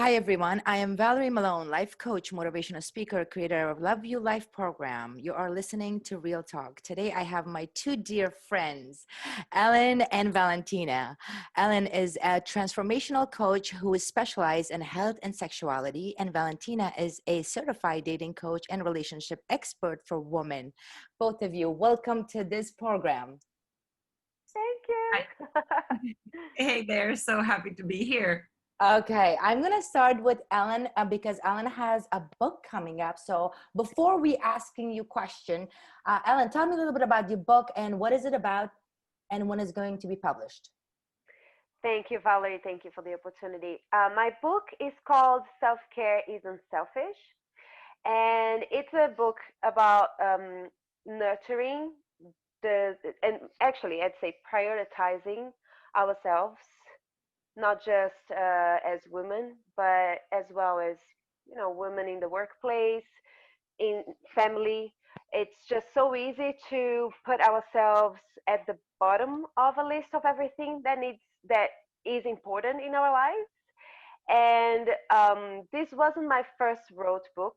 Hi, everyone. I am Valery Malone, life coach, motivational speaker, creator of Love You Life program. You are listening to Real Talk. Today, I have my two dear friends, Ellen and Valentina. Ellen is a transformational coach who is specialized in health and sexuality, and Valentina is a certified dating coach and relationship expert for women. Both of you, welcome to this program. Thank Hi. you. Hey there, so happy to be here. Okay, I'm going to start with Ellen because Ellen has a book coming up. So before we asking you question, Ellen, tell me a little bit about your book and what is it about and when it's going to be published. Thank you, Valerie. Thank you for the opportunity. My book is called Self-Care Isn't Selfish. And it's a book about nurturing and actually, I'd say prioritizing ourselves, not just as women, but as well as, women in the workplace, in family. It's just so easy to put ourselves at the bottom of a list of everything that is important in our lives. And this wasn't my first wrote book,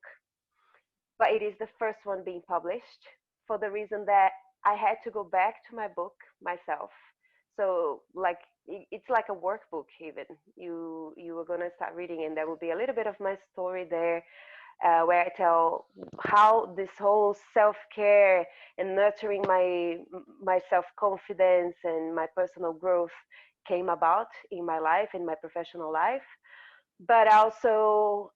but it is the first one being published for the reason that I had to go back to my book myself. So like it's like a workbook even. You were gonna start reading, and there will be a little bit of my story there, where I tell how this whole self-care and nurturing my self-confidence and my personal growth came about in my life, in my professional life. But also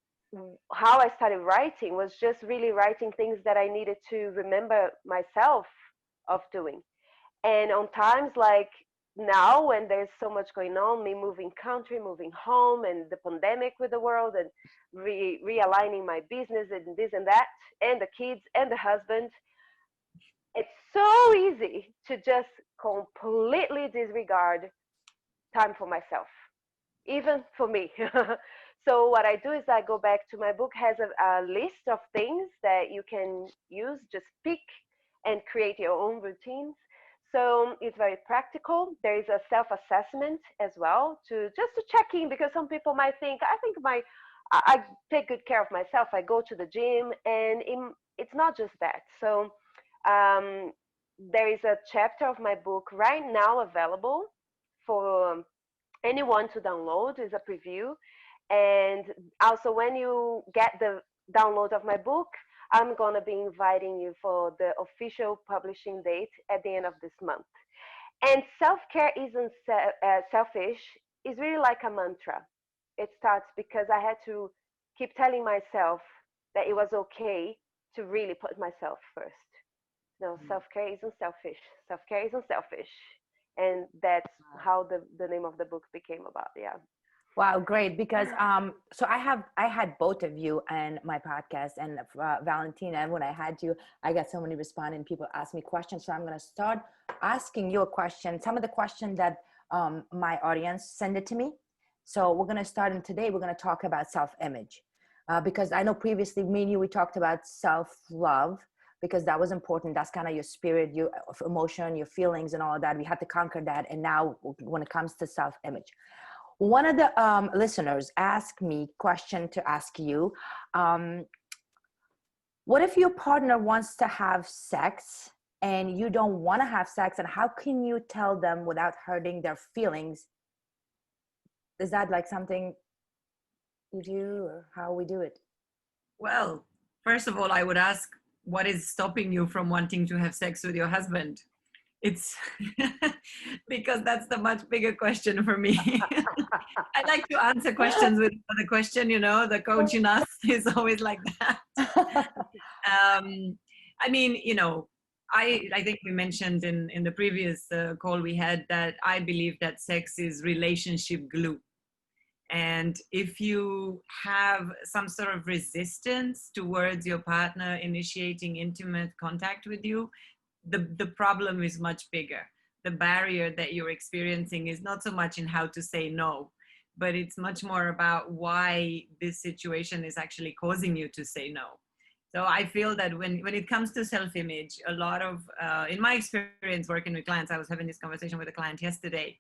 how I started writing was just really writing things that I needed to remember myself of doing. And on times like now, when there's so much going on, me moving country, moving home, and the pandemic with the world, and realigning my business and this and that, and the kids and the husband, it's so easy to just completely disregard time for myself, even for me. So what I do is I go back to my book, has a list of things that you can use, just pick and create your own routines. So it's very practical. There is a self-assessment as well to just to check in, because some people might think, I take good care of myself. I go to the gym, and it's not just that. So um, there is a chapter of my book right now available for anyone to download. Is a preview. And also, when you get the download of my book, I'm going to be inviting you for the official publishing date at the end of this month. And self-care isn't selfish is really like a mantra. It starts because I had to keep telling myself that it was okay to really put myself first. No, self-care isn't selfish. Self-care isn't selfish. And that's how the name of the book became about. Yeah. Wow, great. Because so I had both of you and my podcast, and Valentina, and when I had you, I got so many responding people ask me questions. So I'm going to start asking you a question. Some of the questions that my audience send it to me. So we're going to start, and today we're going to talk about self-image, because I know previously me and you, we talked about self-love, because that was important. That's kind of your spirit, your emotion, your feelings, and all of that. We had to conquer that. And now when it comes to self-image, one of the listeners asked me question to ask you. What if your partner wants to have sex and you don't want to have sex, and how can you tell them without hurting their feelings? Is that like something you do, or how we do it? Well, first of all, I would ask, what is stopping you from wanting to have sex with your husband? It's because that's the much bigger question for me. I like to answer questions with another question, the coach in us is always like that. I mean, I think we mentioned in the previous call we had that I believe that sex is relationship glue. And if you have some sort of resistance towards your partner initiating intimate contact with you, the problem is much bigger. The barrier that you're experiencing is not so much in how to say no, but it's much more about why this situation is actually causing you to say no. So I feel that when it comes to self-image, a lot of, in my experience working with clients, I was having this conversation with a client yesterday,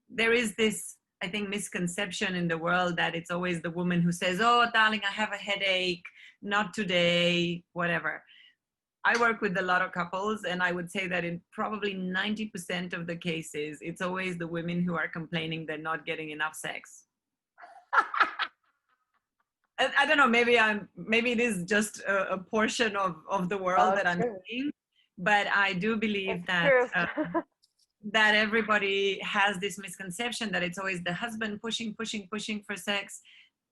there is this I think, misconception in the world that it's always the woman who says, oh, darling, I have a headache, not today, whatever. I work with a lot of couples, and I would say that in probably 90% of the cases, it's always the women who are complaining they're not getting enough sex. I don't know, maybe it is just a portion of the world that I'm seeing, but I do believe that that everybody has this misconception that it's always the husband pushing for sex.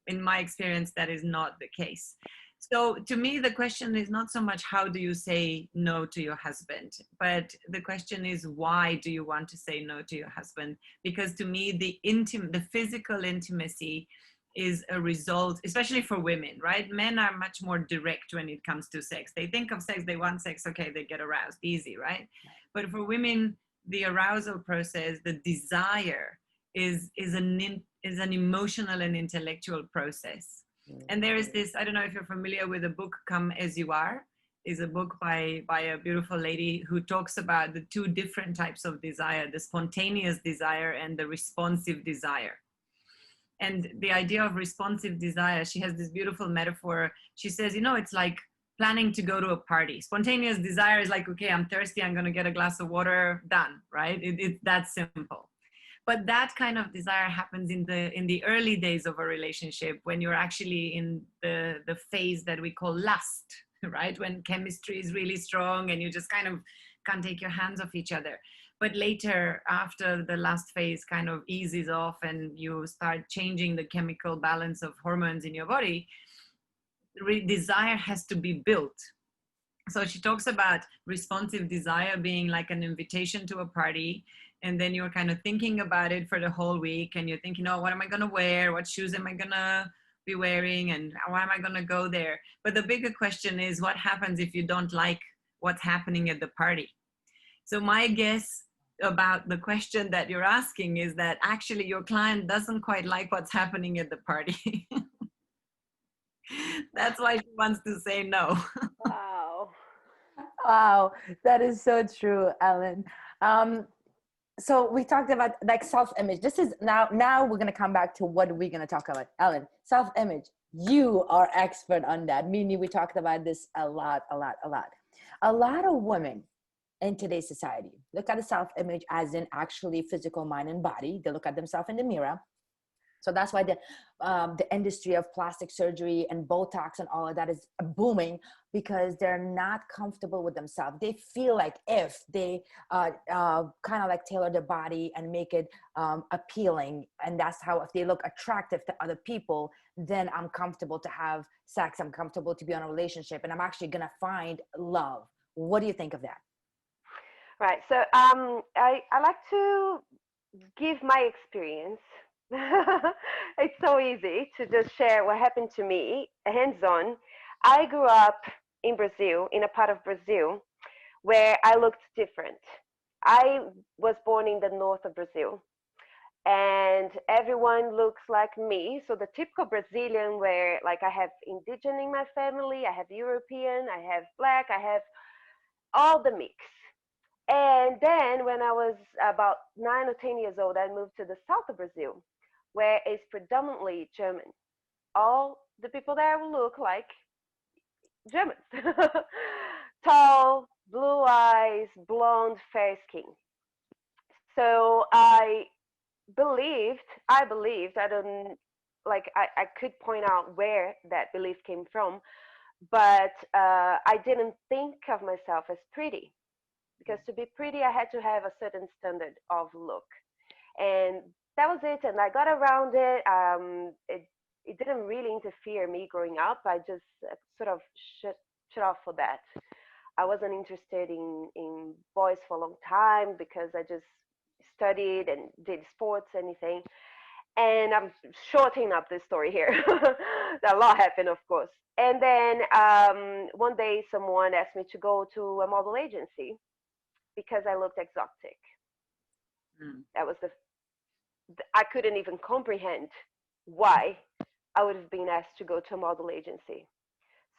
In my experience, that is not the case. So to me, the question is not so much how do you say no to your husband, but the question is why do you want to say no to your husband? Because to me, the physical intimacy is a result, especially for women, right? Men are much more direct when it comes to sex. They think of sex, they want sex, okay, they get aroused, easy, right? But for women, the arousal process, the desire is an emotional and intellectual process. And there is this, I don't know if you're familiar with the book Come As You Are, is a book by a beautiful lady who talks about the two different types of desire, the spontaneous desire and the responsive desire. And the idea of responsive desire, she has this beautiful metaphor. She says, it's like planning to go to a party. Spontaneous desire is like, okay, I'm thirsty, I'm going to get a glass of water, done, right? It's that simple. But that kind of desire happens in the early days of a relationship, when you're actually in the phase that we call lust, right? When chemistry is really strong and you just kind of can't take your hands off each other. But later, after the lust phase kind of eases off and you start changing the chemical balance of hormones in your body, desire has to be built. So she talks about responsive desire being like an invitation to a party, and then you're kind of thinking about it for the whole week, and you're thinking, oh, what am I going to wear? What shoes am I going to be wearing? And why am I going to go there? But the bigger question is, what happens if you don't like what's happening at the party? So my guess about the question that you're asking is that actually your client doesn't quite like what's happening at the party. That's why she wants to say no. Wow. Wow, that is so true, Ellen. So we talked about like self-image. This is now we're going to come back to what we're going to talk about. Ellen, self-image. You are expert on that. Meaning we talked about this a lot. A lot of women in today's society look at the self-image as in actually physical mind and body. They look at themselves in the mirror. So that's why the industry of plastic surgery and Botox and all of that is booming, because they're not comfortable with themselves. They feel like if they kind of like tailor their body and make it appealing, and that's how, if they look attractive to other people, then I'm comfortable to have sex. I'm comfortable to be in a relationship, and I'm actually going to find love. What do you think of that? Right. So I like to give my experience. It's so easy to just share what happened to me, hands-on. I grew up in Brazil, in a part of Brazil where I looked different. I was born in the north of Brazil, and everyone looks like me. So the typical Brazilian, where like I have indigenous in my family, I have European, I have black, I have all the mix. And then when I was about 9 or 10 years old, I moved to the south of Brazil, where it's predominantly German. All the people there will look like Germans. Tall, blue eyes, blonde, fair skin. So I believed, I don't, like, I could point out where that belief came from, but I didn't think of myself as pretty, because to be pretty, I had to have a certain standard of look. And that was it. And I got around it. It didn't really interfere me growing up. I just sort of shut off for that. I wasn't interested in boys for a long time, because I just studied and did sports, anything. And I'm shortening up this story here. A lot happened, of course. And then one day someone asked me to go to a model agency because I looked exotic. That was I couldn't even comprehend why I would have been asked to go to a model agency.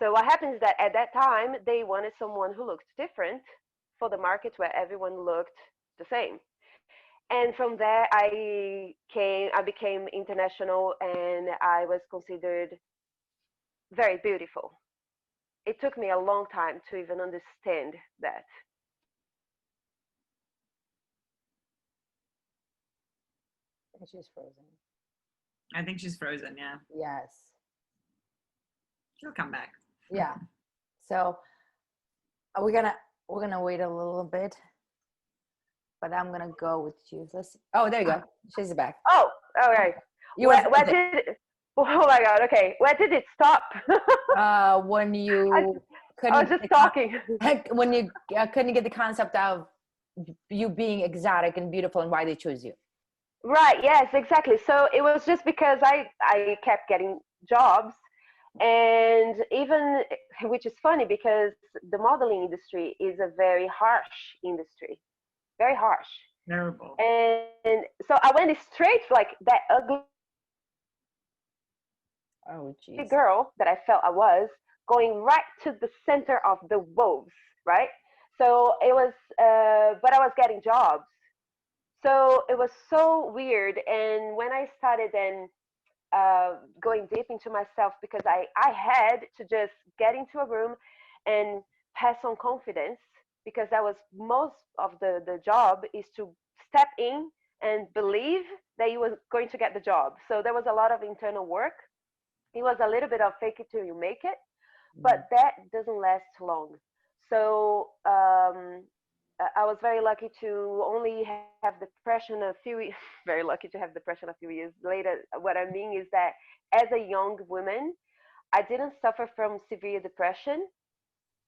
So what happens is that at that time, they wanted someone who looked different for the market where everyone looked the same. And from there, I became international, and I was considered very beautiful. It took me a long time to even understand that. I think she's frozen. I think she's frozen. Yeah, Yes. she'll come back. Yeah. So we're gonna wait a little bit, but I'm gonna go with you. Let's. Oh, there you go. She's back. Oh, all right. You Where did? Oh my God. Okay, where did it stop? when I, you I couldn't was get just talking. when you couldn't get the concept of you being exotic and beautiful and why they choose you. Right. Yes. Exactly. So it was just because I kept getting jobs, and even, which is funny because the modeling industry is a very harsh industry, very harsh. Terrible. And so I went straight like that ugly Oh, jeez. girl that I felt I was, going right to the center of the wolves, right? So it was, but I was getting jobs. So it was so weird. And when I started then going deep into myself, because I had to just get into a room and pass on confidence, because that was most of the job, is to step in and believe that you were going to get the job. So there was a lot of internal work. It was a little bit of fake it till you make it, but that doesn't last long. So I was very lucky to only have depression a few very lucky to have depression a few years later. What I mean is that as a young woman, I didn't suffer from severe depression.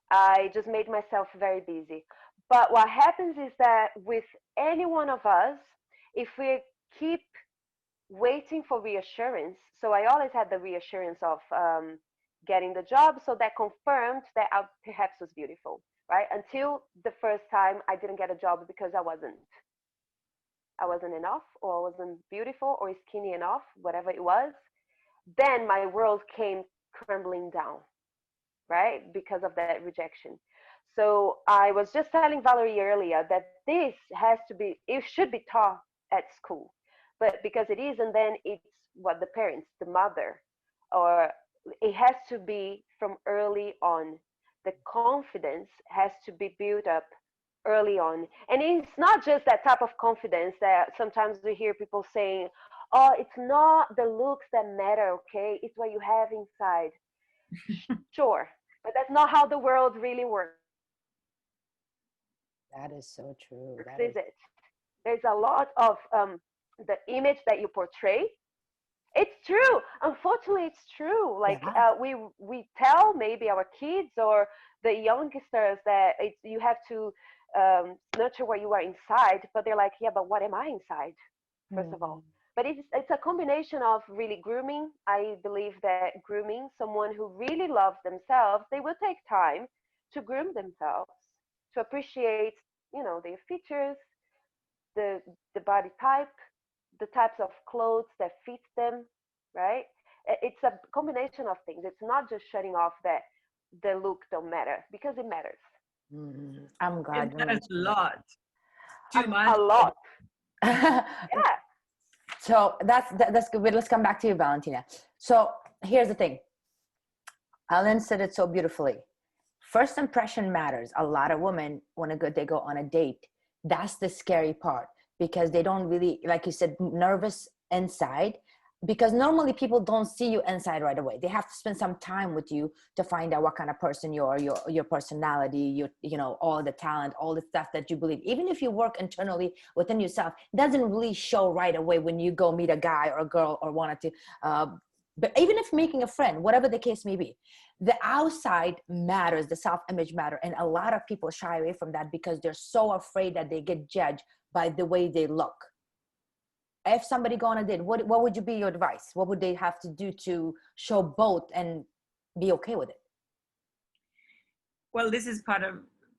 I just made myself very busy. But what happens is that with any one of us, if we keep waiting for reassurance. So I always had the reassurance of getting the job, so that confirmed that I perhaps was beautiful, right? Until the first time I didn't get a job because I wasn't enough, or I wasn't beautiful or skinny enough, whatever it was. Then my world came crumbling down, right? Because of that rejection. So I was just telling Valerie earlier that this has to be, it should be taught at school, but because it isn't, then it's what the parents, the mother, or it has to be from early on. The confidence has to be built up early on. And it's not just that type of confidence that sometimes we hear people saying, oh, it's not the looks that matter, okay? It's what you have inside. Sure, but that's not how the world really works, That is so true. That is is. it? There's a lot of the image that you portray. It's true. Unfortunately, it's true. Like Yeah. we tell maybe our kids or the youngsters that you have to nurture what you are inside, but they're like, yeah, but what am I inside? First of all. But it's a combination of really grooming. I believe that grooming someone who really loves themselves, they will take time to groom themselves, to appreciate, their features, the the body type, the types of clothes that fit them, right? It's a combination of things. It's not just shutting off that the look don't matter, because it matters. I'm glad It you matters a mentioned lot. Too A much. lot. that. Yeah. So that's good. But let's come back to you, Valentina. So here's the thing. Ellen said it so beautifully. First impression matters. A lot of women, when they go on a date, that's the scary part, because they don't really, like you said, nervous inside, because normally people don't see you inside right away. They have to spend some time with you to find out what kind of person you are, your personality, all the talent, all the stuff that you believe. Even if you work internally within yourself, it doesn't really show right away when you go meet a guy or a girl or wanted to but even if making a friend, whatever the case may be, the outside matters, the self-image matter. And a lot of people shy away from that because they're so afraid that they get judged by the way they look. If somebody go on a date, what would you be your advice? What would they have to do to show both and be okay with it? Well, this is part of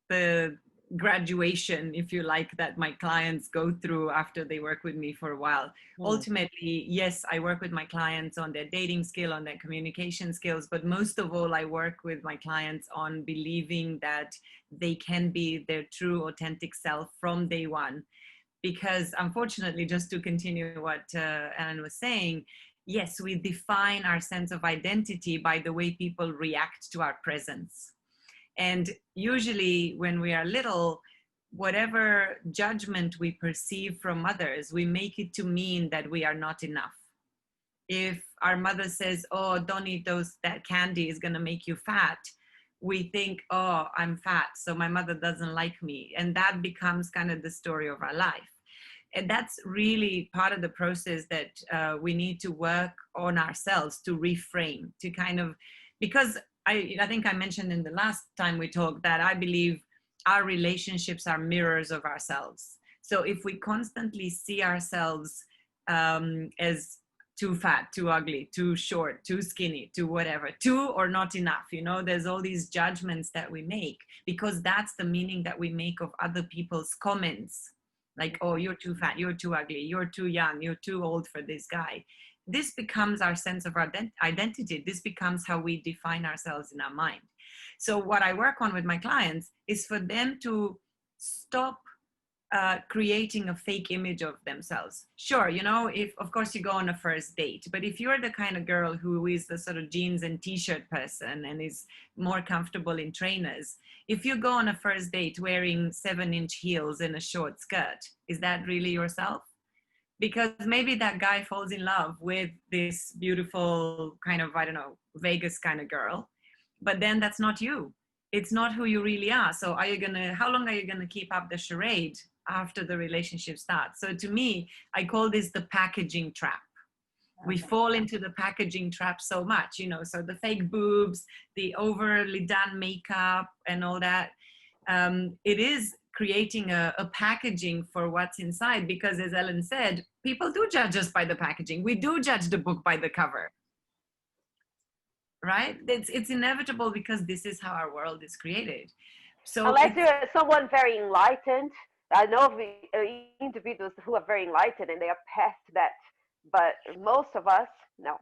the graduation, if you like, that my clients go through after they work with me for a while. Ultimately, yes, I work with my clients on their dating skill, on their communication skills, but most of all, I work with my clients on believing that they can be their true, authentic self from day one. because unfortunately, just to continue what Ellen was saying, yes, we define our sense of identity by the way people react to our presence. And usually when we are little, whatever judgment we perceive from others, we make it to mean that we are not enough. If our mother says, oh, don't eat that candy is going to make you fat, we think, oh, I'm fat, so my mother doesn't like me. And that becomes kind of the story of our life. And that's really part of the process that we need to work on ourselves to reframe, to kind of, because I think I mentioned in the last time we talked that I believe our relationships are mirrors of ourselves. So if we constantly see ourselves as too fat, too ugly, too short, too skinny, too whatever, too or not enough, there's all these judgments that we make because that's the meaning that we make of other people's comments. Like, oh, you're too fat, you're too ugly, you're too young, you're too old for this guy. This becomes our sense of identity. This becomes how we define ourselves in our mind. So what I work on with my clients is for them to stop creating a fake image of themselves. Sure, if of course you go on a first date, but if you're the kind of girl who is the sort of jeans and t-shirt person and is more comfortable in trainers, if you go on a first date wearing 7-inch heels and a short skirt, is that really yourself? Because maybe that guy falls in love with this beautiful kind of, I don't know, Vegas kind of girl, but then that's not you. It's not who you really are. So how long are you gonna keep up the charade after the relationship starts? So to me, I call this the packaging trap. We fall into the packaging trap so much, so the fake boobs, the overly done makeup and all that. It is creating a packaging for what's inside, because as Ellen said, people do judge us by the packaging. We do judge the book by the cover. Right? It's inevitable because this is how our world is created. So unless you're someone very enlightened, I know of individuals who are very enlightened and they are past that, but most of us, no.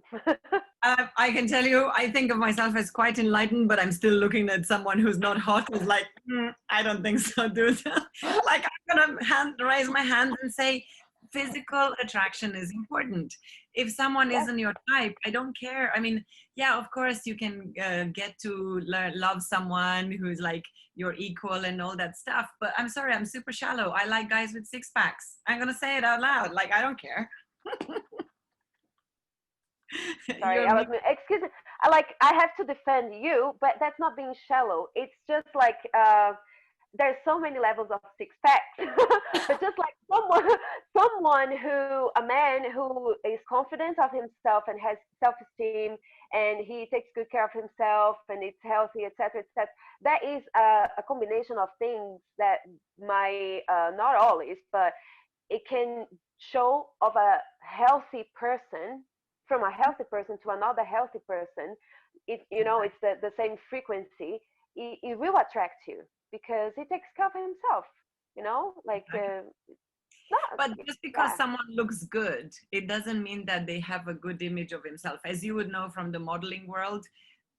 I can tell you, I think of myself as quite enlightened, but I'm still looking at someone who's not hot, who's like, I don't think so, dude. Like, I'm gonna raise my hand and say, physical attraction is important. If someone isn't your type, I don't care. I mean, yeah, of course you can get to love someone who's like your equal and all that stuff, but I'm sorry, I'm super shallow. I like guys with 6-packs. I'm gonna say it out loud. Like, I don't care. Sorry, excuse me. I have to defend you, but that's not being shallow. It's just like there's so many levels of 6-packs. But just like a man who is confident of himself and has self-esteem and he takes good care of himself and it's healthy, etc., etc. That is a combination of things that not always, but it can show of a healthy person, from a healthy person to another healthy person. It's the same frequency. It will attract you because he takes care of himself, but just because someone looks good, it doesn't mean that they have a good image of himself. As you would know from the modeling world,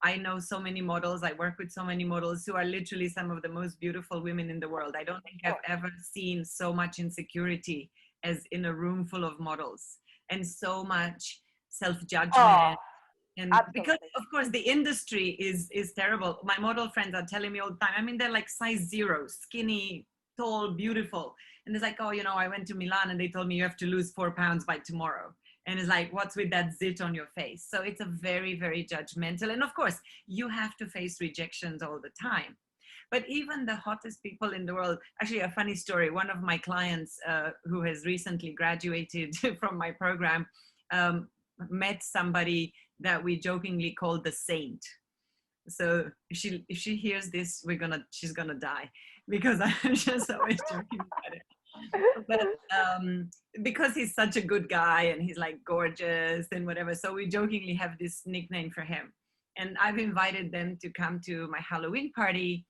I know so many models, I work with so many models who are literally some of the most beautiful women in the world. I don't think I've ever seen so much insecurity as in a room full of models, and so much self-judgment. And absolutely. Because of course the industry is terrible. My model friends are telling me all the time, I mean, they're like size 0, skinny, tall, beautiful, and it's like, oh, I went to Milan and they told me you have to lose 4 pounds by tomorrow, and it's like, what's with that zit on your face? So it's a very, very judgmental, and of course you have to face rejections all the time. But even the hottest people in the world, actually a funny story, one of my clients who has recently graduated from my program met somebody that we jokingly called the saint. So if she hears this, she's gonna die, because I'm just always joking about it. But because he's such a good guy and he's like gorgeous and whatever, so we jokingly have this nickname for him. And I've invited them to come to my Halloween party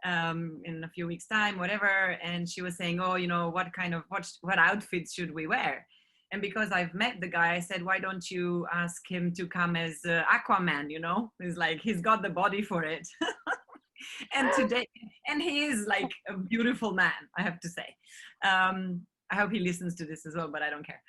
in a few weeks' time, whatever. And she was saying, oh, what outfits should we wear? And because I've met the guy, I said, why don't you ask him to come as Aquaman, He's like, he's got the body for it. And he is like a beautiful man, I have to say. I hope he listens to this as well, but I don't care.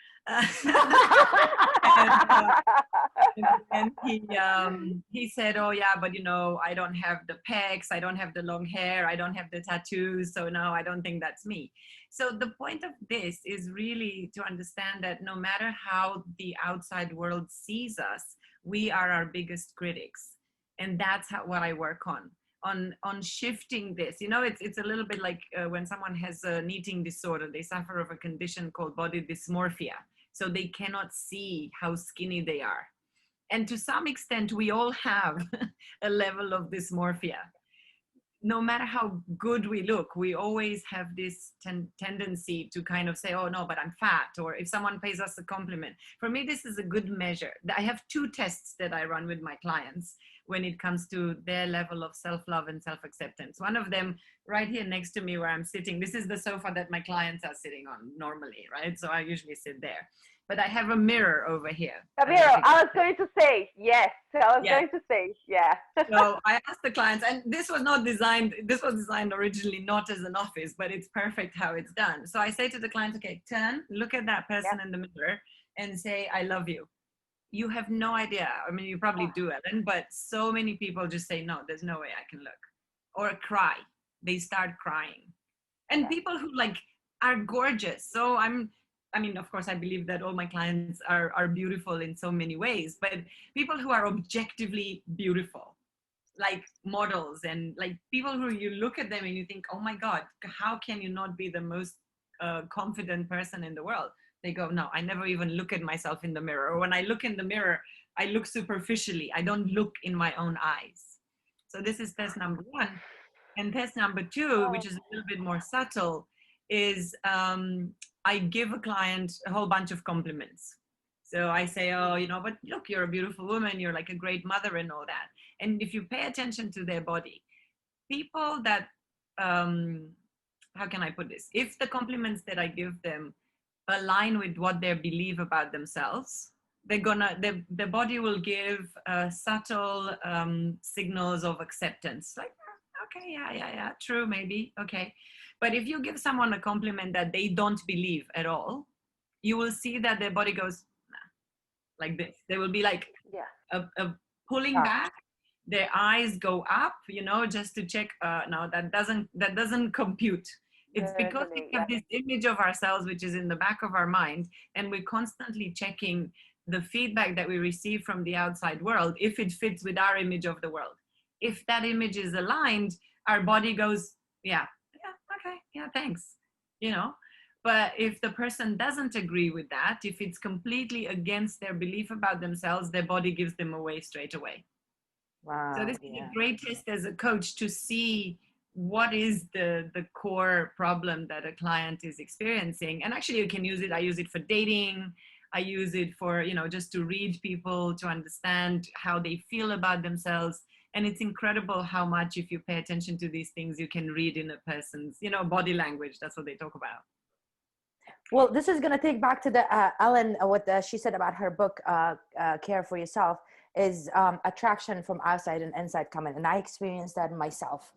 And he said, oh yeah, but I don't have the pecs, I don't have the long hair, I don't have the tattoos, so no, I don't think that's me. So the point of this is really to understand that no matter how the outside world sees us, we are our biggest critics. And that's what I work on shifting this. It's a little bit like when someone has an eating disorder, they suffer of a condition called body dysmorphia. So they cannot see how skinny they are. And to some extent, we all have a level of dysmorphia. No matter how good we look, we always have this tendency to kind of say, oh no, but I'm fat. Or if someone pays us a compliment. For me, this is a good measure. I have two tests that I run with my clients when it comes to their level of self-love and self-acceptance. One of them right here next to me where I'm sitting, this is the sofa that my clients are sitting on normally, right? So I usually sit there. But I have a mirror over here. A mirror. I was going to say, yes. I was going to say, yeah. So I asked the clients, and this was designed originally not as an office, but it's perfect how it's done. So I say to the clients, okay, look at that person in the mirror and say, I love you. You have no idea. I mean, you probably do, Ellen, but so many people just say, no, there's no way I can look. Or cry. They start crying. And people who are gorgeous. So of course, I believe that all my clients are beautiful in so many ways, but people who are objectively beautiful, like models and like people who you look at them and you think, oh my God, how can you not be the most confident person in the world? They go, no, I never even look at myself in the mirror. Or when I look in the mirror, I look superficially. I don't look in my own eyes. So this is test number one. And test number two, which is a little bit more subtle, is I give a client a whole bunch of compliments. So I say, oh, but look, you're a beautiful woman. You're like a great mother and all that. And if you pay attention to their body, people that, how can I put this? If the compliments that I give them align with what they believe about themselves, their body will give subtle signals of acceptance. Like, okay, yeah, true, maybe, okay. But if you give someone a compliment that they don't believe at all, you will see that their body goes, nah, like this. They will be like a pulling back. Their eyes go up, just to check. No, that doesn't compute. It's because we have this image of ourselves, which is in the back of our mind, and we're constantly checking the feedback that we receive from the outside world, if it fits with our image of the world. If that image is aligned, our body goes, yeah, okay, yeah, thanks, But if the person doesn't agree with that, if it's completely against their belief about themselves, their body gives them away straight away. Wow. So this is a great test as a coach to see what is the core problem that a client is experiencing. And actually you can use it. I use it for dating. I use it for, just to read people, to understand how they feel about themselves. And it's incredible how much, if you pay attention to these things, you can read in a person's, body language. That's what they talk about. Well, this is going to take back to the Ellen, what she said about her book, Care for Yourself, is attraction from outside and inside coming. And I experienced that myself.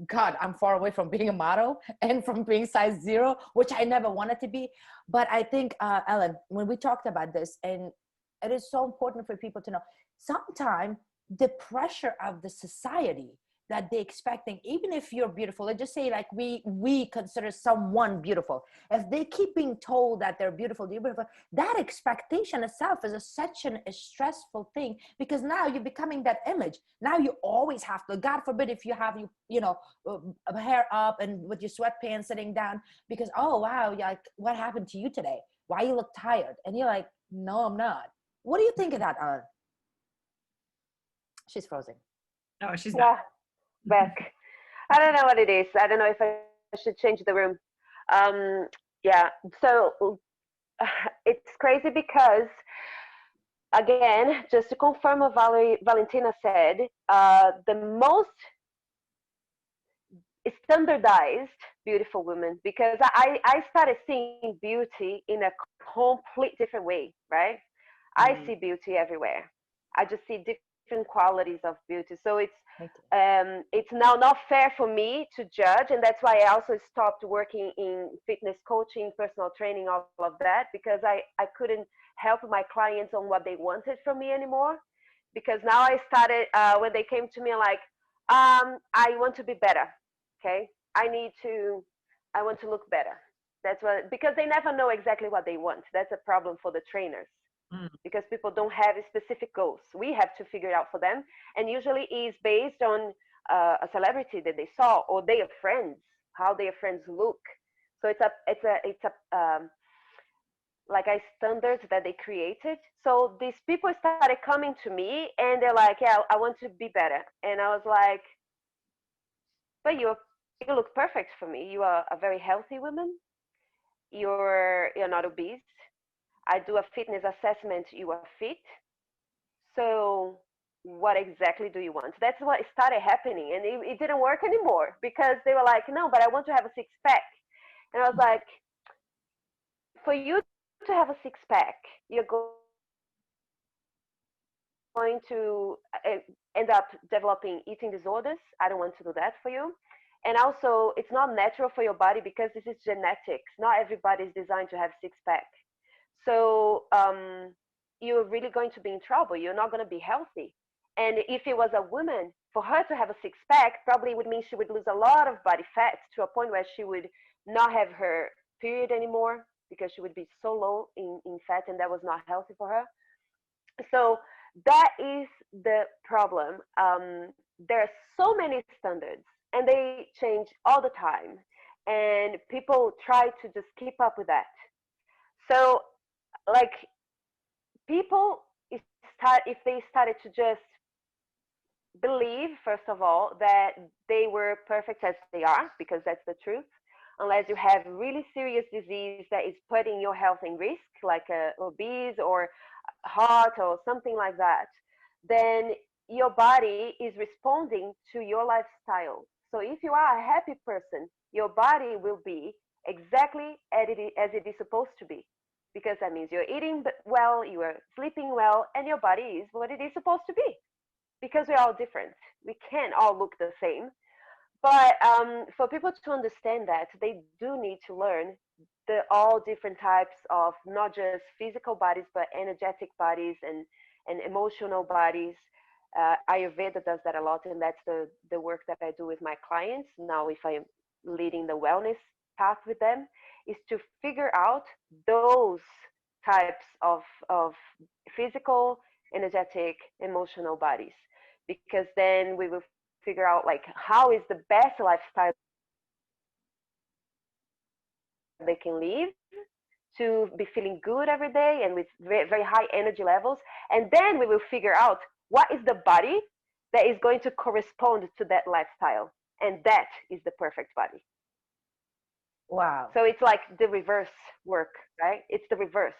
God, I'm far away from being a model and from being size 0, which I never wanted to be. But I think, Ellen, when we talked about this, and it is so important for people to know, sometimes the pressure of the society that they're expecting, even if you're beautiful, let's just say like we consider someone beautiful. If they keep being told that they're beautiful, that expectation itself is such a stressful thing, because now you're becoming that image. Now you always have to, God forbid if you have hair up and with your sweatpants sitting down, because, oh wow, like what happened to you today? Why you look tired? And you're like, no, I'm not. What do you think of that, Ellen? She's frozen. Oh, she's back. I don't know what it is. I don't know if I should change the room. So it's crazy because, again, just to confirm what Valentina said, the most standardized beautiful women, because I started seeing beauty in a complete different way, right? I see beauty everywhere. I just see different qualities of beauty. So Me too. it's now not fair for me to judge, and that's why I also stopped working in fitness coaching, personal training, all of that, because I couldn't help my clients on what they wanted from me anymore. Because now I started when they came to me like, I want to be better. Okay, I want to look better. That's what, because they never know exactly what they want. That's a problem for the trainers, Mm. because people don't have specific goals. We have to figure it out for them, and usually is based on a celebrity that they saw or their friends, how their friends look. So it's a like a standard that they created. So these people started coming to me and they're like, yeah, I want to be better. And I was like, but you look perfect for me. You are a very healthy woman. You're not obese. I do a fitness assessment. You are fit. So what exactly do you want? That's what started happening, and it didn't work anymore because they were like, no, but I want to have a six pack. And I was like, for you to have a six pack, you're going to end up developing eating disorders. I don't want to do that for you. And also, it's not natural for your body because this is genetics. Not everybody is designed to have six pack. So you're really going to be in trouble. You're not going to be healthy. And if it was a woman, for her to have a six pack probably would mean she would lose a lot of body fat to a point where she would not have her period anymore because she would be so low in fat, and that was not healthy for her. So that is the problem. There are so many standards and they change all the time, and people try to just keep up with that. So like people if they started to just believe, first of all, that they were perfect as they are, because that's the truth. Unless you have really serious disease that is putting your health in risk, like obese or heart or something like that, then your body is responding to your lifestyle. So if you are a happy person, your body will be exactly as it is supposed to be, because that means you're eating well, you are sleeping well, and your body is what it is supposed to be, because we're all different. We can't all look the same. But for people to understand that, they do need to learn the all different types of not just physical bodies, but energetic bodies and emotional bodies. Ayurveda does that a lot, and that's the work that I do with my clients. Now, if I'm leading the wellness path with them, is to figure out those types of physical, energetic, emotional bodies, because then we will figure out like how is the best lifestyle they can live to be feeling good every day and with very, very high energy levels. And then we will figure out what is the body that is going to correspond to that lifestyle. And that is the perfect body. Wow. So it's like the reverse work, right? It's the reverse.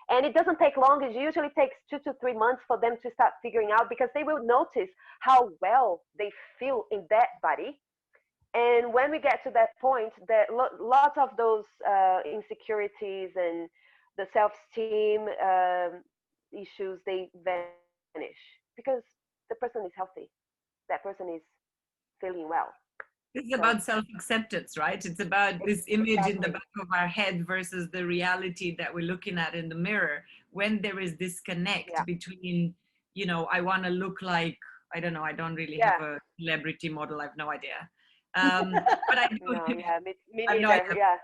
And it doesn't take long. It usually takes 2 to 3 months for them to start figuring out, because they will notice how well they feel in that body. And when we get to that point, that lots of those insecurities and the self-esteem issues, they vanish because the person is healthy. That person is feeling well. It's So about self-acceptance, right? It's about this image in the exactly. back of our head versus the reality that we're looking at in the mirror. When there is disconnect Yeah. between, I want to look like, I don't know, I don't really have Yeah. a celebrity model. I have no idea. But I do, No. Yeah. Me I have no neither. idea. Yeah.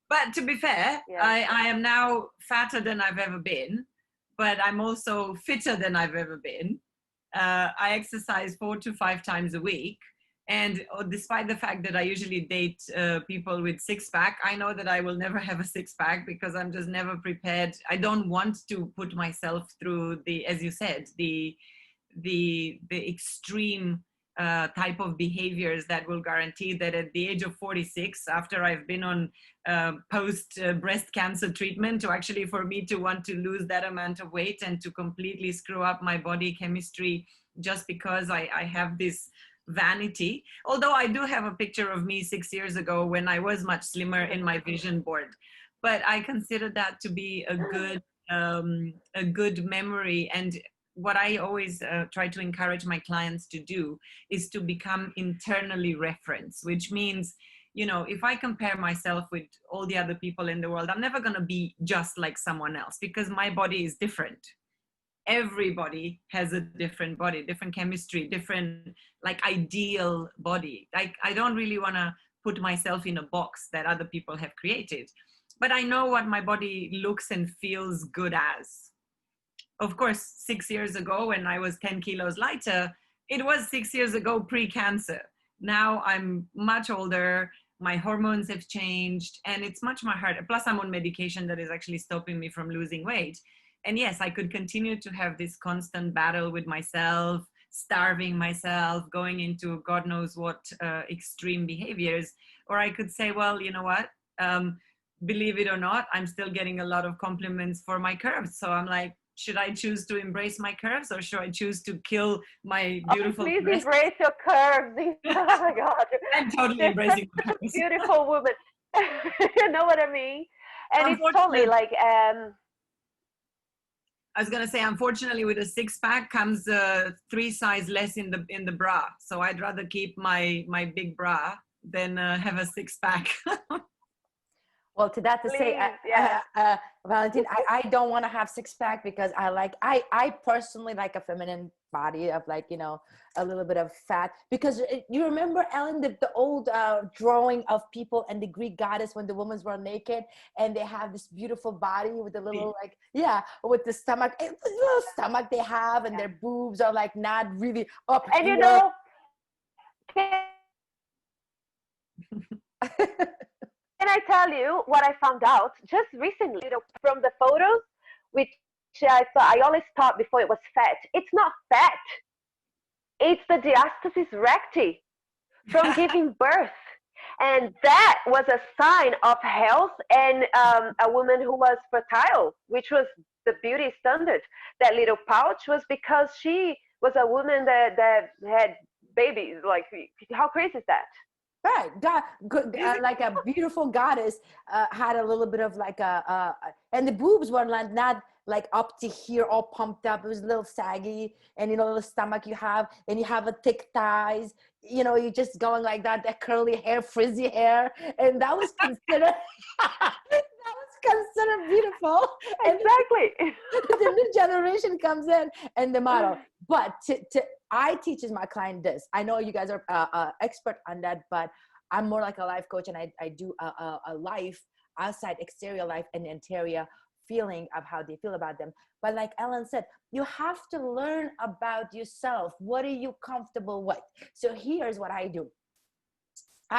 But to be fair, Yeah. I am now fatter than I've ever been, but I'm also fitter than I've ever been. I exercise 4 to 5 times a week. And despite the fact that I usually date people with six pack, I know that I will never have a six pack because I'm just never prepared. I don't want to put myself through the, as you said, the extreme type of behaviors that will guarantee that at the age of 46, after I've been on post breast cancer treatment, to actually for me to want to lose that amount of weight and to completely screw up my body chemistry just because I have this vanity. Although I do have a picture of me 6 years ago when I was much slimmer in my vision board, but I consider that to be a good memory. And what I always try to encourage my clients to do is to become internally referenced, which means, you know, if I compare myself with all the other people in the world, I'm never going to be just like someone else, because my body is different. Everybody has a different body, different chemistry, different like ideal body. Like I don't really want to put myself in a box that other people have created, but I know what my body looks and feels good as. Of course, 6 years ago when I was 10 kilos lighter, it was 6 years ago pre-cancer. Now I'm much older, my hormones have changed, and it's much more harder. Plus I'm on medication that is actually stopping me from losing weight. And yes, I could continue to have this constant battle with myself, starving myself, going into God knows what extreme behaviors. Or I could say, well, you know what? Believe it or not, I'm still getting a lot of compliments for my curves. So I'm like, should I choose to embrace my curves, or should I choose to kill my beautiful please breasts? embrace your curves. Oh my God. I'm totally You're embracing such my a curves. beautiful woman. You know what I mean? And it's totally Unfortunately, like, I was gonna say, unfortunately, with a six pack comes 3 size less in the bra. So I'd rather keep my big bra than have a 6-pack. Well, to that to say, please, yeah. Valentina, I don't want to have 6-pack because I personally like a feminine body of like, you know, a little bit of fat, because you remember, Ellen, the old drawing of people and the Greek goddess when the women were naked and they have this beautiful body with the little like, yeah, with the stomach, the little stomach they have, and their boobs are like not really up And here. you know, can I tell you what I found out just recently, you know, from the photos, which I always thought before it was fat. It's not fat. It's the diastasis recti from giving birth. And that was a sign of health and a woman who was fertile, which was the beauty standard. That little pouch was because she was a woman that had babies. Like, how crazy is that? Right, God, like a beautiful goddess had a little bit of like and the boobs were like not like up to here, all pumped up. It was a little saggy, and you know, little stomach you have, and you have a thick thighs. You know, you just going like that curly hair, frizzy hair, and that was considered that was considered beautiful. And Exactly. the new generation comes in and the model. But I teaches my client this. I know you guys are expert on that, but I'm more like a life coach, and I do a life outside, exterior life, and interior feeling of how they feel about them. But like Ellen said, you have to learn about yourself. What are you comfortable with? So here's what I do.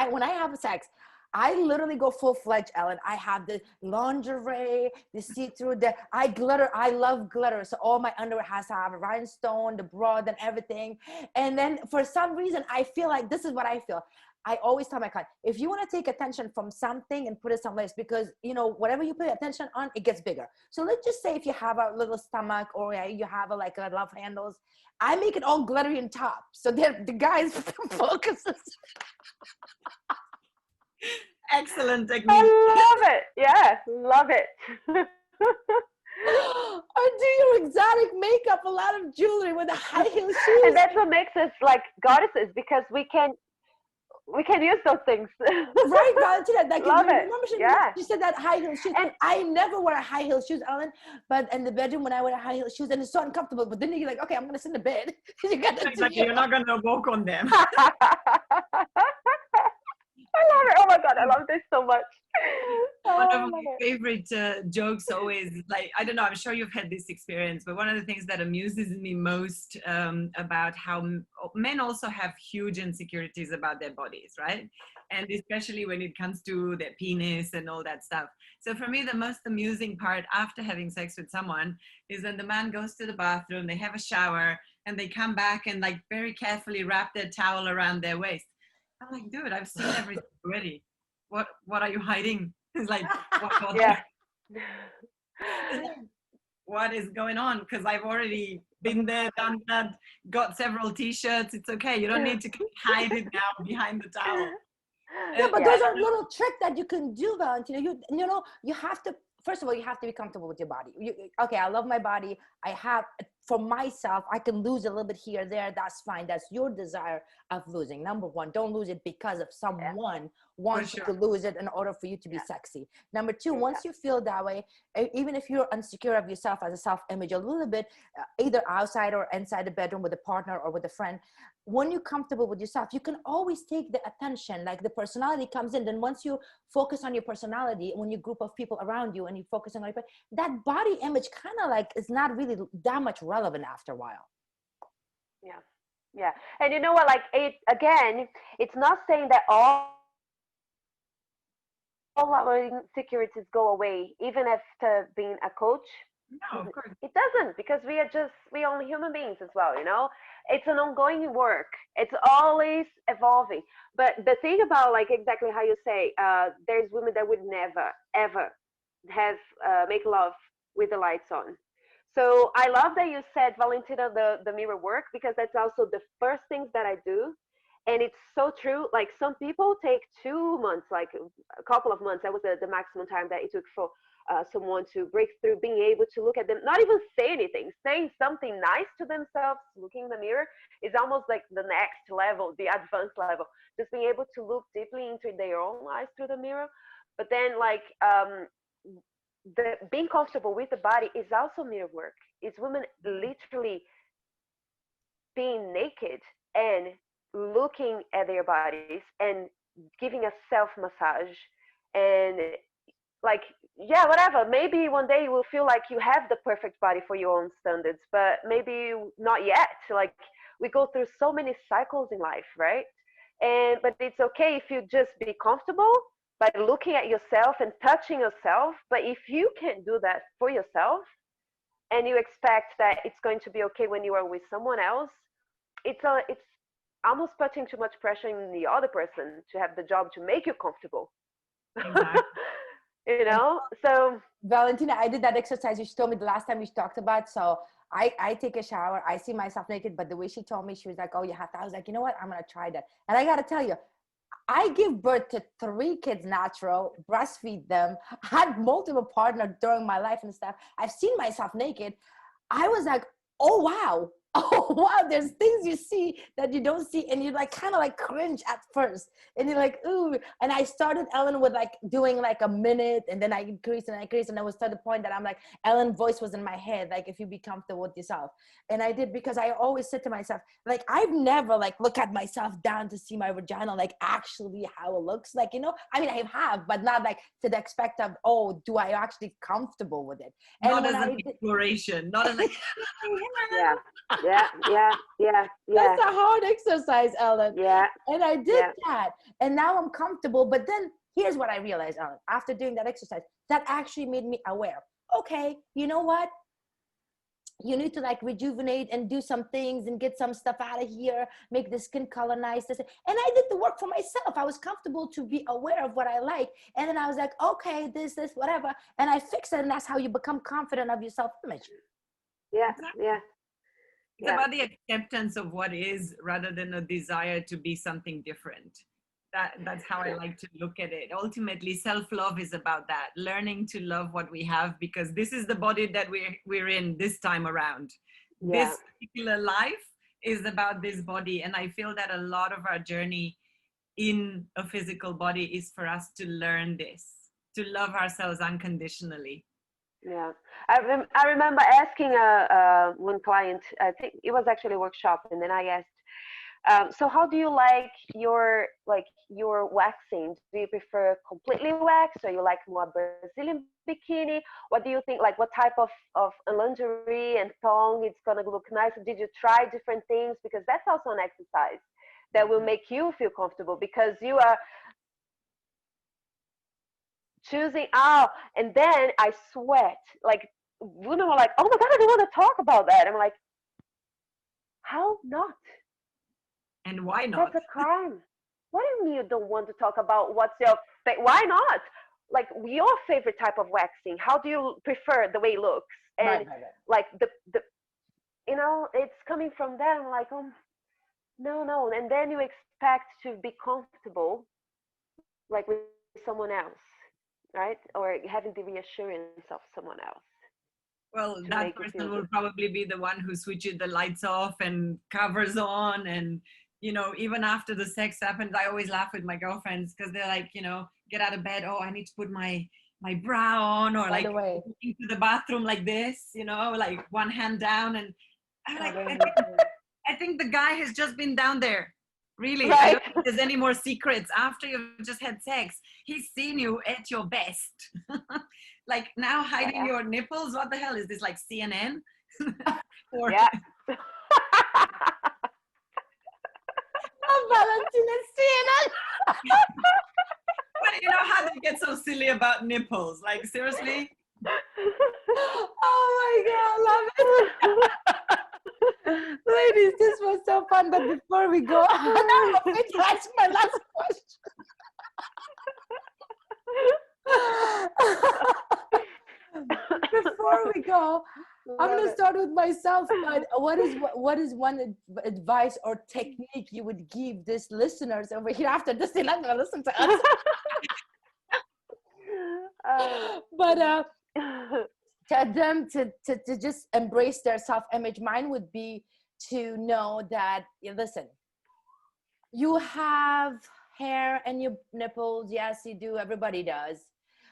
When I have sex, I literally go full-fledged, Ellen. I have the lingerie, the see-through, I glitter. I love glitter. So all my underwear has to have a rhinestone, the broad, and everything. And then for some reason, I feel like this is what I feel. I always tell my client, if you want to take attention from something and put it someplace, because, you know, whatever you put attention on, it gets bigger. So let's just say if you have a little stomach, or you have like a love handles, I make it all glittery on top. So the guys focuses. Excellent technique. I love it. Yeah, love it. Or do your exotic makeup, a lot of jewelry with the high heel shoes. And that's what makes us like goddesses, because we can use those things. Right, Valentina. Like, love it. remember Yeah. she said that high heel shoes. And I never wear high heel shoes, Ellen. But in the bedroom, when I wear high heel shoes, and it's so uncomfortable. But then you're like, okay, I'm gonna sit in the bed. You got to Exactly. You're not gonna walk on them. I love it. Oh my God, I love this so much. One of my favorite jokes always, like, I don't know, I'm sure you've had this experience, but one of the things that amuses me most about how men also have huge insecurities about their bodies, right? And especially when it comes to their penis and all that stuff. So for me, the most amusing part after having sex with someone is when the man goes to the bathroom, they have a shower, and they come back and like very carefully wrap their towel around their waist. I'm like, dude, I've seen everything already. What are you hiding? It's like, what yeah. What is going on? Because I've already been there, done that, got several t-shirts. It's okay. You don't need to hide it now behind the towel. Yeah, but those are little tricks that you can do, Valentina. You know, you have to, first of all, you have to be comfortable with your body. Okay, I love my body. I have for myself, I can lose a little bit here, there. That's fine. That's your desire of losing. Number one, don't lose it because of someone wants you to lose it in order for you to be sexy. Number two, once you feel that way, even if you're insecure of yourself as a self-image a little bit, either outside or inside the bedroom with a partner or with a friend, when you're comfortable with yourself, you can always take the attention, like the personality comes in. Then once you focus on your personality, when you group of people around you and you focus on that body image kind of like is not really that much relevant after a while. Yeah. And you know what, like it again, it's not saying that all our insecurities go away even after being a coach. No, of course. It doesn't, because we're only human beings as well, you know. It's an ongoing work. It's always evolving. But the thing about, like, exactly how you say, there's women that would never ever have make love with the lights on. So I love that you said, Valentina, the mirror work, because that's also the first things that I do. And it's so true. Like, some people take 2 months, like a couple of months. That was the maximum time that it took for someone to break through, being able to look at them, not even say anything, saying something nice to themselves, looking in the mirror is almost like the next level, the advanced level. Just being able to look deeply into their own eyes through the mirror. But then, like, the being comfortable with the body is also mirror work. It's women literally being naked and looking at their bodies and giving a self massage, and like, yeah, whatever, maybe one day you will feel like you have the perfect body for your own standards, but maybe not yet. Like, we go through so many cycles in life, right? And but it's okay if you just be comfortable by looking at yourself and touching yourself. But if you can't do that for yourself and you expect that it's going to be okay when you are with someone else, it's almost putting too much pressure in the other person to have the job to make you comfortable. Exactly. You know, so Valentina, I did that exercise you told me the last time we talked about. So I take a shower, I see myself naked, but the way she told me, she was like, oh, you have to. I was like, you know what? I'm going to try that. And I got to tell you, I give birth to 3 kids natural, breastfeed them, had multiple partners during my life and stuff. I've seen myself naked. I was like, oh, wow. Oh, wow. There's things you see that you don't see. And you like kind of like cringe at first. And you're like, ooh. And I started Ellen with like doing like a minute. And then I increased and I increased. And I was to the point that I'm like, Ellen's voice was in my head. Like, if you be comfortable with yourself. And I did, because I always said to myself, like, I've never like look at myself down to see my vagina, like actually how it looks like, you know, I mean, I have, but not like to the expect of, oh, do I actually comfortable with it? And not when as an exploration, not as like, yeah. That's a hard exercise, Ellen. Yeah. And I did that. And now I'm comfortable. But then here's what I realized, Ellen, after doing that exercise, that actually made me aware. Okay, you know what? You need to like rejuvenate and do some things and get some stuff out of here, make the skin color nice. And I did the work for myself. I was comfortable to be aware of what I like. And then I was like, okay, this, whatever. And I fixed it. And that's how you become confident of your self-image. Yeah. it's about the acceptance of what is rather than a desire to be something different. That's how I like to look at it. Ultimately, self-love is about that, learning to love what we have, because this is the body that we're in this time around. This particular life is about this body. And I feel that a lot of our journey in a physical body is for us to learn this, to love ourselves unconditionally. Yeah, I remember asking one client, I think it was actually a workshop, and then I asked, so how do you like your waxing? Do you prefer completely waxed, or you like more Brazilian bikini? What do you think? Like, what type of lingerie and thong it's gonna look nice? Did you try different things? Because that's also an exercise that will make you feel comfortable, because you are choosing out. And then I sweat, like, women were like, oh my god, I don't want to talk about that. I'm like, how not? And why not? That's a crime. What do you mean you don't want to talk about what's your why not? Like, your favorite type of waxing, how do you prefer the way it looks? And Right. like the you know, it's coming from that. I'm like, oh, no. And then you expect to be comfortable like with someone else, right? Or having the reassurance of someone else. Well, to that make you feel person will good. probably be the one who switches the lights off and covers on. And, even after the sex happens, I always laugh with my girlfriends because they're like, get out of bed. Oh, I need to put my bra on, or Right like away. into the bathroom like this, like one hand down. And I'm like, Covering I your think, face. I think the guy has just been down there. Really, I Right. don't think there's any more secrets after you've just had sex. He's seen you at your best. Like now hiding Yeah. your nipples. What the hell is this, like CNN? Or Yeah. Oh, Valentina, CNN. but how they get so silly about nipples? Like seriously? Oh my God, love it. Ladies, this was so fun. But before we go, I'm afraid to ask my last question. Before we go, I'm Love gonna it. start with myself. But what is one advice or technique you would give these listeners over here after this? They're not gonna listen to us. But to them to just embrace their self-image. Mine would be to know that, listen, you have hair and your nipples. Yes, you do. Everybody does.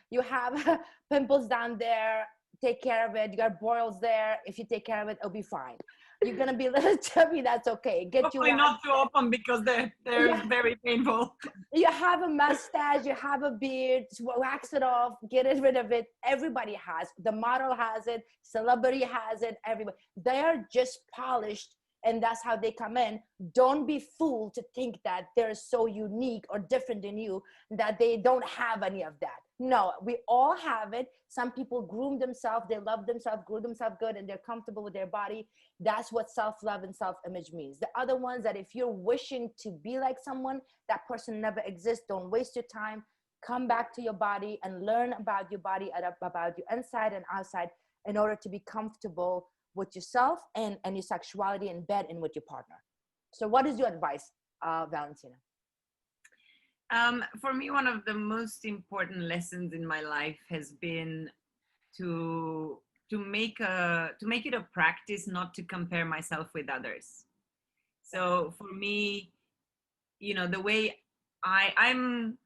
You have pimples down there. Take care of it. You got boils there. If you take care of it, it'll be fine. You're gonna be a little chubby. That's okay. Get you Hopefully wax. not too often because they're Yeah. very painful. You have a mustache, you have a beard, wax it off, get rid of it. Everybody has. The model has it, celebrity has it, everybody. They're just polished, and that's how they come in. Don't be fooled to think that they're so unique or different than you that they don't have any of that. No, we all have it. Some people groom themselves, they love themselves, groom themselves good, and they're comfortable with their body. That's what self-love and self-image means. The other ones that if you're wishing to be like someone, that person never exists. Don't waste your time. Come back to your body and learn about your body, about your inside and outside, in order to be comfortable with yourself and your sexuality in bed and with your partner. So what is your advice, Valentina? For me, one of the most important lessons in my life has been to make it a practice not to compare myself with others. So for me, the way I'm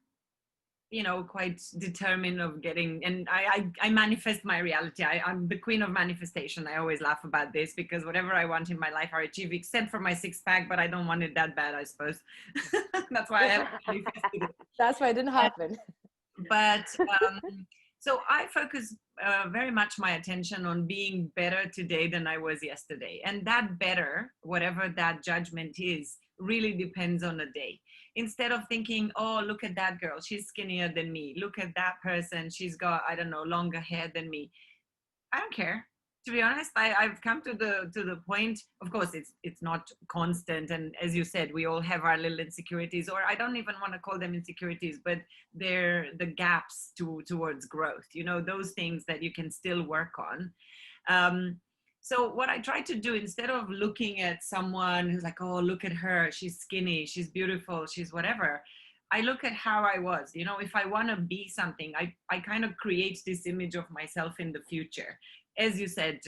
quite determined of getting, and I manifest my reality. I'm the queen of manifestation. I always laugh about this because whatever I want in my life I achieve, except for my six-pack, but I don't want it that bad, I suppose. That's why I haven't manifested it. That's why it didn't happen. But so I focus very much my attention on being better today than I was yesterday. And that better, whatever that judgment is, really depends on the day. Instead of thinking, oh, look at that girl, she's skinnier than me. Look at that person, she's got, I don't know, longer hair than me. I don't care. To be honest, I've come to the point. Of course, it's not constant, and as you said, we all have our little insecurities, or I don't even want to call them insecurities, but they're the gaps towards growth. Those things that you can still work on. So what I try to do, instead of looking at someone who's like, oh, look at her, she's skinny, she's beautiful, she's whatever, I look at how I was. If I want to be something, I kind of create this image of myself in the future. As you said,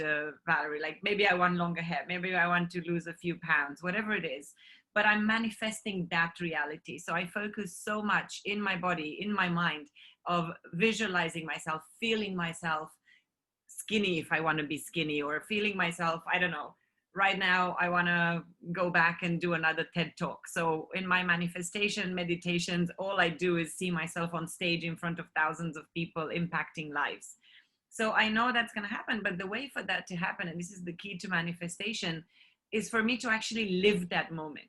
Valerie, like maybe I want longer hair, maybe I want to lose a few pounds, whatever it is. But I'm manifesting that reality. So I focus so much in my body, in my mind, of visualizing myself, feeling myself skinny if I want to be skinny, or feeling myself, I don't know, right now I want to go back and do another TED talk. So in my manifestation meditations, all I do is see myself on stage in front of thousands of people impacting lives. So I know that's going to happen, but the way for that to happen, and this is the key to manifestation, is for me to actually live that moment,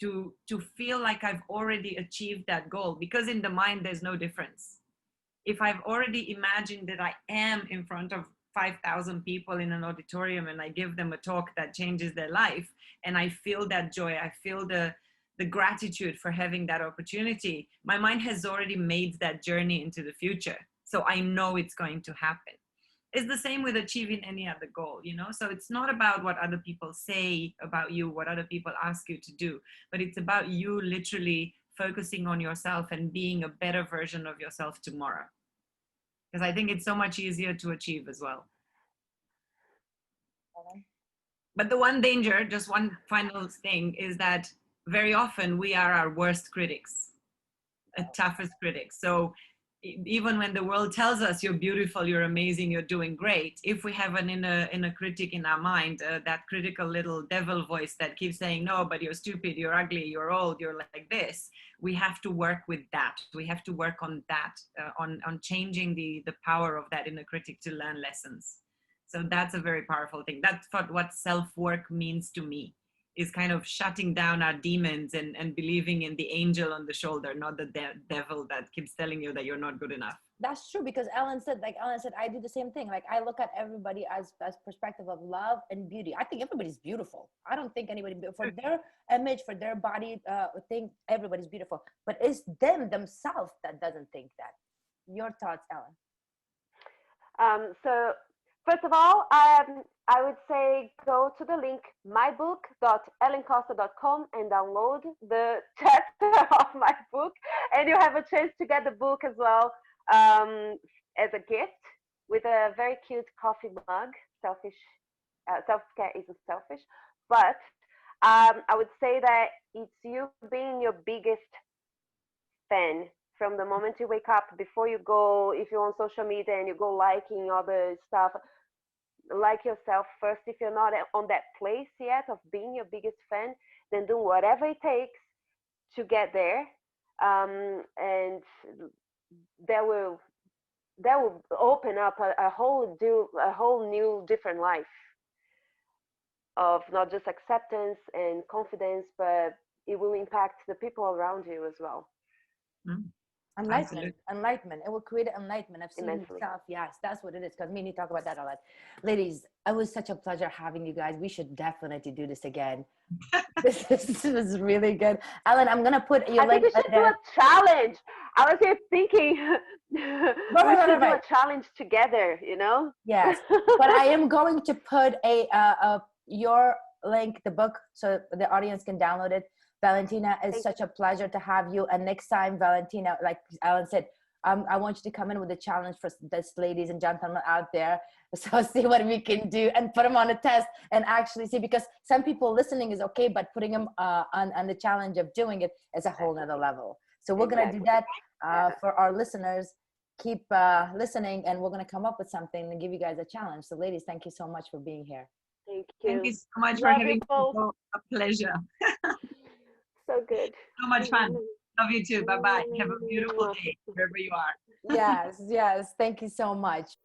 to feel like I've already achieved that goal, because in the mind there's no difference. If I've already imagined that I am in front of 5,000 people in an auditorium and I give them a talk that changes their life, and I feel that joy, I feel the gratitude for having that opportunity, my mind has already made that journey into the future. So I know it's going to happen. It's the same with achieving any other goal, So it's not about what other people say about you, what other people ask you to do, but it's about you literally focusing on yourself and being a better version of yourself tomorrow. Because I think it's so much easier to achieve as well. But the one danger, just one final thing, is that very often we are our worst critics, toughest critics. So even when the world tells us you're beautiful, you're amazing, you're doing great, if we have an inner critic in our mind, that critical little devil voice that keeps saying, no, but you're stupid, you're ugly, you're old, you're like this, we have to work with that. We have to work on that, on changing the power of that inner critic to learn lessons. So that's a very powerful thing. That's what self-work means to me, is kind of shutting down our demons and believing in the angel on the shoulder, not the devil that keeps telling you that you're not good enough. That's true, because Ellen said, I do the same thing. Like, I look at everybody as perspective of love and beauty. I think everybody's beautiful. I don't think anybody, for their image, for their body, think everybody's beautiful. But it's themselves that doesn't think that. Your thoughts, Ellen? So first of all, I would say go to the link mybook.ellencosta.com and download the chapter of my book, and you have a chance to get the book as well, as a gift, with a very cute coffee mug. Self-care isn't selfish, but I would say that it's you being your biggest fan from the moment you wake up. Before you go, if you're on social media and you go liking other stuff, like yourself first. If you're not on that place yet of being your biggest fan, then do whatever it takes to get there, and that will open up a whole new different life of not just acceptance and confidence, but it will impact the people around you as well. Enlightenment. It will create enlightenment. I've seen myself. Yes, that's what it is. Because me and you talk about that a lot. Ladies, it was such a pleasure having you guys. We should definitely do this again. This was really good. Ellen, I'm gonna put your link. I think we should do a challenge. I was here thinking we should do a challenge together. You know? Yes, but I am going to put your link, the book, so the audience can download it. Valentina, it's such a pleasure to have you. And next time, Valentina, like Ellen said, I want you to come in with a challenge for this, ladies and gentlemen out there. So see what we can do and put them on a test and actually see, because some people listening is okay, but putting them on the challenge of doing it is a whole nother level. So we're going to do that for our listeners. Keep listening, and we're going to come up with something and give you guys a challenge. So ladies, thank you so much for being here. Thank you. Thank you so much for having me. A pleasure. So good. So much fun. Love you too. Bye-bye. Have a beautiful day wherever you are. Yes. Thank you so much.